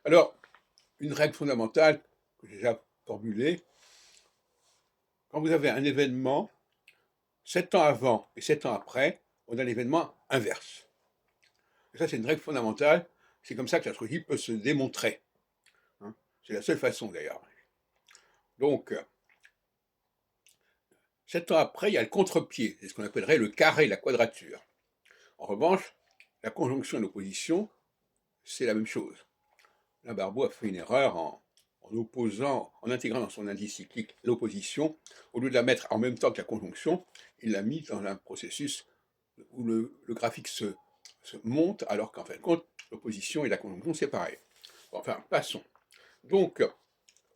Alors, une règle fondamentale que j'ai déjà formulée, quand vous avez un événement, 7 ans avant et 7 ans après, on a l'événement inverse. Et ça, c'est une règle fondamentale. C'est comme ça que l'astrologie peut se démontrer, hein. C'est la seule façon d'ailleurs. Donc, 7 ans après, il y a le contre-pied, c'est ce qu'on appellerait le carré, la quadrature. En revanche, la conjonction et l'opposition, c'est la même chose. Là, Barbault a fait une erreur en intégrant dans son indice cyclique l'opposition. Au lieu de la mettre en même temps que la conjonction, il l'a mis dans un processus où le graphique se monte, alors qu'en fin de compte, l'opposition et la conjonction, c'est pareil. Bon, enfin, passons. Donc,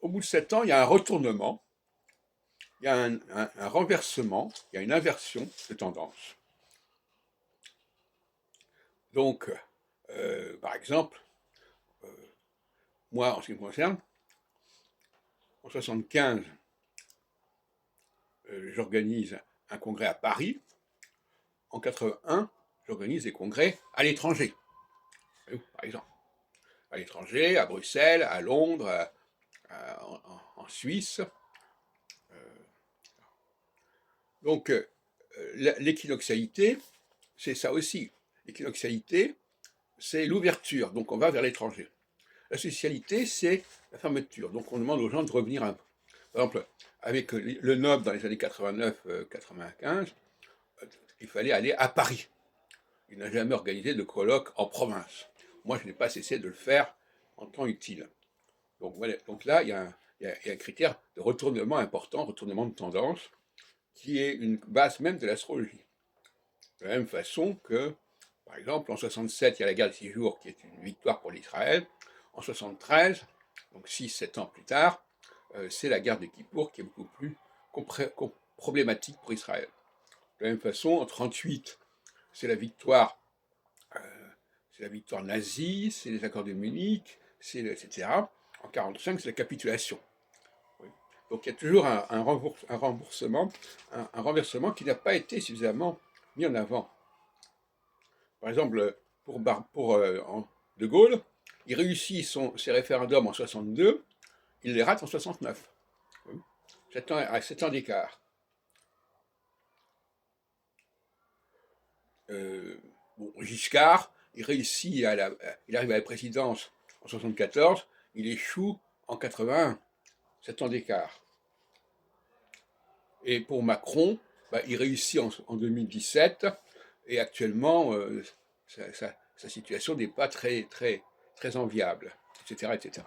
au bout de 7 ans, il y a un retournement, il y a un renversement, il y a une inversion de tendance. Donc, par exemple, moi, en ce qui me concerne, en 75, j'organise un congrès à Paris. En 81, j'organise des congrès à l'étranger, par exemple. À l'étranger, à Bruxelles, à Londres, en Suisse. Donc, l'équinoxialité, c'est ça aussi. L'équinoxialité, c'est l'ouverture, donc on va vers l'étranger. La socialité, c'est la fermeture, donc on demande aux gens de revenir un peu. Par exemple, avec le Noble dans les années 89-95, il fallait aller à Paris. Il n'a jamais organisé de colloque en province. Moi, je n'ai pas cessé de le faire en temps utile. Donc, voilà. Donc là, il y a un critère de retournement important, retournement de tendance, qui est une base même de l'astrologie. De la même façon que, par exemple, en 67, il y a la guerre de 6 jours, qui est une victoire pour l'Israël. En 73, donc 6-7 ans plus tard, c'est la guerre de Kippour qui est beaucoup plus problématique pour Israël. De la même façon, en 38, c'est la victoire nazie, c'est les accords de Munich, etc. En 45, c'est la capitulation. Oui. Donc il y a toujours un renversement qui n'a pas été suffisamment mis en avant. Par exemple, pour De Gaulle, il réussit ses référendums en 62, il les rate en 69. Oui. 7 ans d'écart. Bon, Giscard, il arrive à la présidence en 74, il échoue en 81, 7 ans d'écart. Et pour Macron, il réussit en 2017, et actuellement, sa situation n'est pas très enviable, etc., etc.